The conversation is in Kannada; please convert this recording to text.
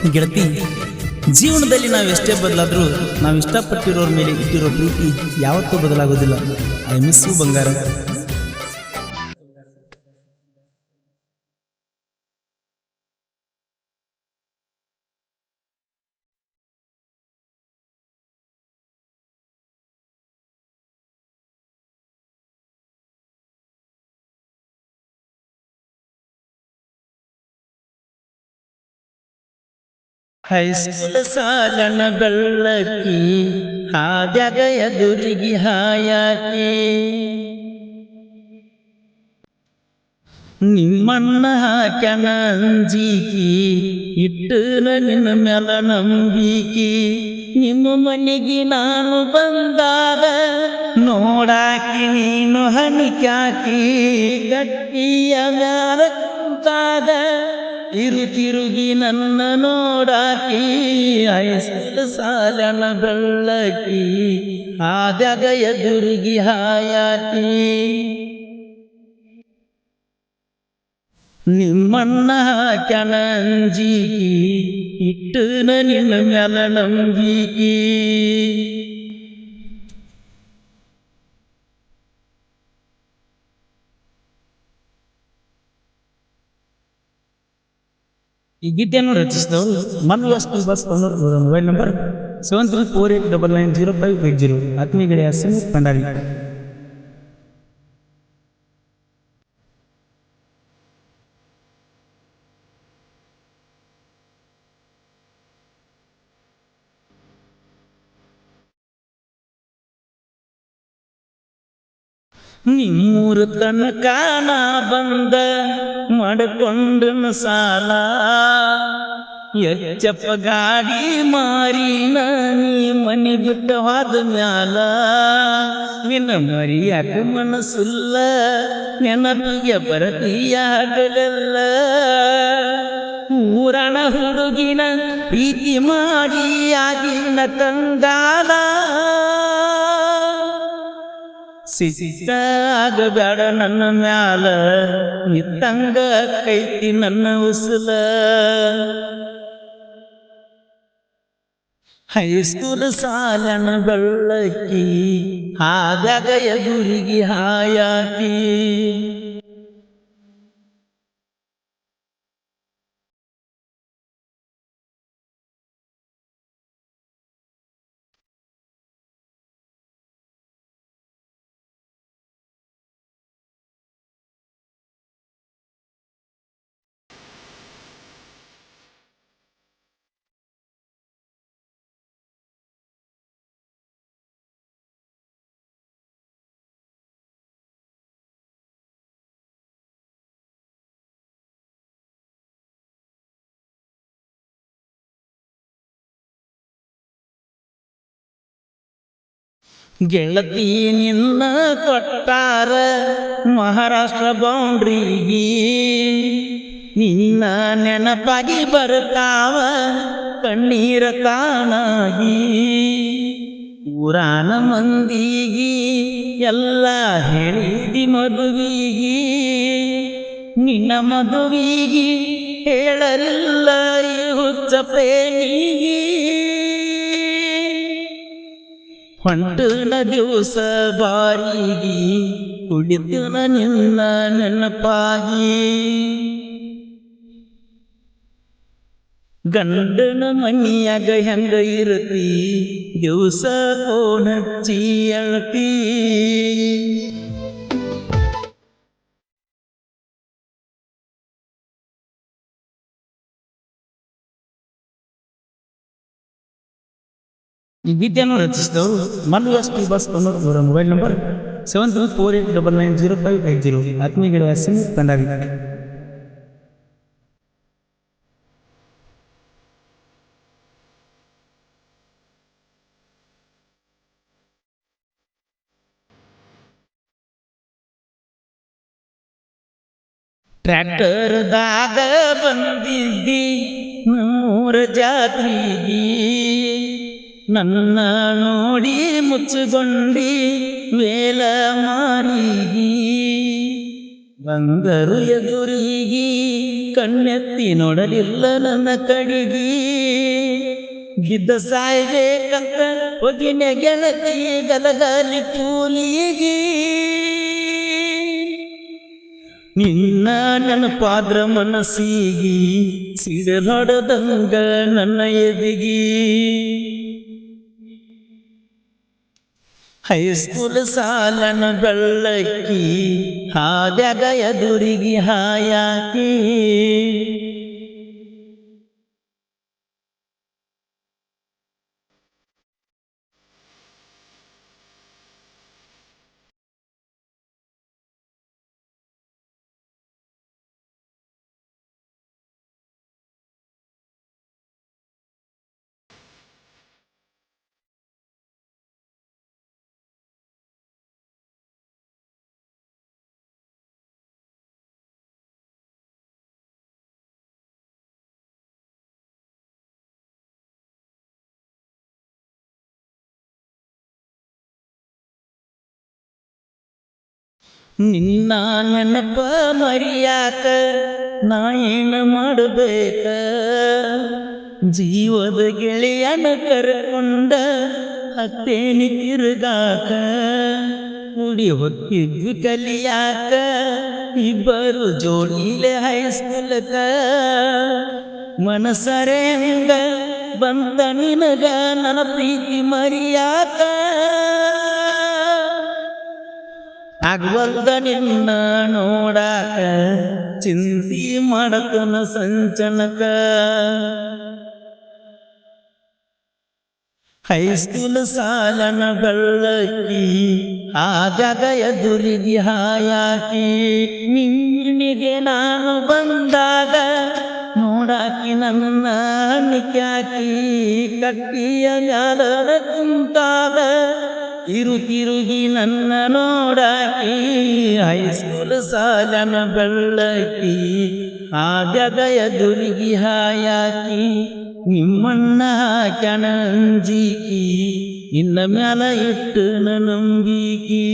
ಗೆಳತಿ, ಜೀವನದಲ್ಲಿ ನಾವು ಎಷ್ಟೇ ಬದಲಾದರೂ ನಾವು ಇಷ್ಟಪಟ್ಟಿರೋರ ಮೇಲೆ ಇಟ್ಟಿರೋ ಪ್ರೀತಿ ಯಾವತ್ತೂ ಬದಲಾಗೋದಿಲ್ಲ. ಐ ಮಿಸ್ ಯು ಬಂಗಾರ. ಹೈಸ್ಕೂಲ್ ಸಾಲನ ಬೆಳ್ಳಕ್ಕಿ ಹಾದ್ಯಾಗ ಎದುರಿಗೆ ಹಾಯಾಕಿ ನಿಮ್ಮಣ್ಣ ಹಾಕ್ಯಾನ ಅಂಜಿಕಿ ಇಟ್ಟನ ನಿನ್ನ ಮ್ಯಾಲ ನಂಬಿಕಿ. ನಿಮ್ಮ ಮನೆಗೆ ನಾನು ಬಂದಾಗ ನೋಡಾಕಿ ನೀನು ಹಣಿಕ್ಯಾಕಿ ಗಟ್ಟಿಯ ಮ್ಯಾಲ ಕುಂತಾಗ ತಿರುಗಿ ನನ್ನ ನೋಡಾಕಿ. ಹೈಸ್ಕೂಲ್ ಸಾಲನ ಬೆಳ್ಳಕ್ಕಿ ಆದ್ಯಾಗ ಎದುರಿಗೆ ಹಾಯಾಕಿ ನಿಮ್ಮಣ್ಣ ಹಾಕ್ಯಾನ ಅಂಜಿಕಿ ಇಟ್ಟನ ನಿನ್ನ ಮ್ಯಾಲ ನಂಬಿಕಿ. ಈ ಗೀತೆಯನ್ನು ರಚಿಸಿದವರು ಮನ್ವಸ್ತು ಬಸ್ ಮೊಬೈಲ್ ನಂಬರ್ 7348990580. ಆತ್ಮೀಯ ಗೆಳೆಯ ಸುಮಿತ್ ಭಂಡಾರಿ. ನಿಮ್ಮೂರು ತನಕ ನಾ ಬಂದ ಮಾಡಿಕೊಂಡನ ಸಾಲ ಎಚ್ಚಪ್ಪ ಗಾಡಿ ಮಾರಿ ನೀ ಮನಿ ಬಿಟ್ಟ ಹೋದ ಮ್ಯಾಲ ನಿನ್ನ ಮರಿಯಾಕ ಮನಸ್ಸಿಲ್ಲ ನೆನಪಿಗೆ ಬರತೀಯ ಹಗಲೆಲ್ಲ. ಊರಣ ಹುಡುಗಿನ ಪ್ರೀತಿ ಮಾಡಿ ಆಗಿನ ಕಂಗಾಲ ಸಿಸಿಕಾಗಬೇಡ ನನ್ನ ಮ್ಯಾಲ ನಿತ್ತಂಗ ಕೈತಿ ನನ್ನ ಉಸುಲ. ಹೈಸ್ಕೂಲ್ ಸಾಲನ ಬೆಳ್ಳಕ್ಕಿ ಆದಾಗ ಎದುರಿಗೆ ಹಾಯಾಕಿ ಗೆಳತಿ ನಿನ್ನ ಕೊಟ್ಟಾರ ಮಹಾರಾಷ್ಟ್ರ ಬೌಂಡ್ರಿಗೆ ನಿನ್ನ ನೆನಪಾಗಿ ಬರ್ತಾವ ಕಣ್ಣೀರ ತಾನಾಗಿ. ಊರಾನ ಮಂದಿಗಿ ಎಲ್ಲ ಹೇಳಿದಿ ಮದುವಿಗಿ ನಿನ್ನ ಮದುವಿಗಿ ಹೇಳಲಿಲ್ಲ ಈ ಹುಚ್ಚ ಪ್ರೇಮಿಗಿ. ಹೊಂಟನ ದಿವಸ ಬಾರಿಗೆ ಕುಡಿತನ ನಿನ್ನ ನೆನಪಾಗಿ. ಗಂಡನ ಮನಿಯಾಗ ಹೆಂಗ ಇರತಿ ದಿವಸ ಫೋನ್ ಹಚ್ಚಿ ಅಳ್ತಿ. ಈ ಗೀತೆಯನ್ನು ರಚಿಸಿದವರು ಮನ್ವಸ್ತು ಬಸ್ ಮೊಬೈಲ್ ನಂಬರ್ 7348990580. ಆತ್ಮೀಯ ಗೆಳೆಯ ಸುಮಿತ್ ಭಂಡಾರಿ. ಟ್ರ್ಯಾಕ್ಟರ್ದಾಗ ಬಂದಿದ್ದಿ ನೂರ ಜಾತ್ರೆಗಿ ನನ್ನ ನೋಡಿ ಮುಚ್ಚುಗೊಂಡಿ ವೇಲ ಮಾರಿಗಿ. ಬಂದರು ಎದುರಿಗೆ ಕಣ್ಣೆತ್ತಿ ನೋಡಲಿಲ್ಲ ನನ್ನ ಕಡಿಗಿ ಗಿದ್ದ ಸಾಯ್ಬೇಕಂತ ಹೋಗಿನ ಗೆಳತಿ ಗಲಗಲಿ ಕೂಲಿಗಿ ನಿನ್ನ ನೆನಪಾದ್ರ ಮನಸ್ಸಿಗಿ ಸಿಡಲೊಡದಂಗ ನನ್ನ ಎದಿಗಿ ಹೈಸ್ಕೂಲ್ ಸಾಲನ ಬೆಳ್ಳಕ್ಕಿ ಹಾದ್ಯಾಗ ಎದುರಿಗೆ ಹಾಯಾಕಿ ನಿನ್ನ ನೆನಪ ಮರಿಯಾಕ ನಾ ಏನು ಮಾಡಬೇಕ ಜೀವದ ಗೆಳೆಯನ ಕರಕೊಂಡ ಹತ್ತೇನಿ ತಿರುಗಾಕ ಉಡಿ ಹೊಕ್ಕಿದ್ವಿ ಕಲಿಯಾಕ ಇಬ್ಬರು ಜೋಡಿಲೆ ಹೈಸ್ಕೂಲಕ ಮನಸರೆ ಹಂಗ ಬಂದ ನಿನಗ ನನ್ನ ಪ್ರೀತಿ ಮರಿಯಾಕ ಆಗ್ವಲ್ದ ನಿನ್ನ ನೋಡಾಕ ಚಿಂತಿ ಮಾಡತನ ಸಂಚನಕ ಹೈಸ್ಕೂಲ್ ಸಾಲನ ಬೆಳ್ಳಕ್ಕಿ ಆದಾಗ ಎದುರಿಗೆ ಹಾಯಾಕಿ ನಿನ್ನಿಗೆ ನಾನು ಬಂದಾಗ ನೋಡಾಕಿ ನನ್ನ ನಿಕ್ಯಾಕಿ ಕಟ್ಟಿಯ ಮ್ಯಾಲ ಕುಂತಾಗ ತಿರುಗಿ ನನ್ನ ನೋಡಾಕಿ ಹೈಸ್ಕೂಲ್ ಸಾಲನ ಬೆಳ್ಳಕ್ಕಿ ಆದಾಗ ಎದುರಿಗೆ ಹಾಯಾಕಿ ನಿಮ್ಮಣ್ಣ ಕಣಂಜಿಕಿ ಇನ್ನ ಮ್ಯಾಲ ಇಟ್ಟು ನಂಬಿಕಿ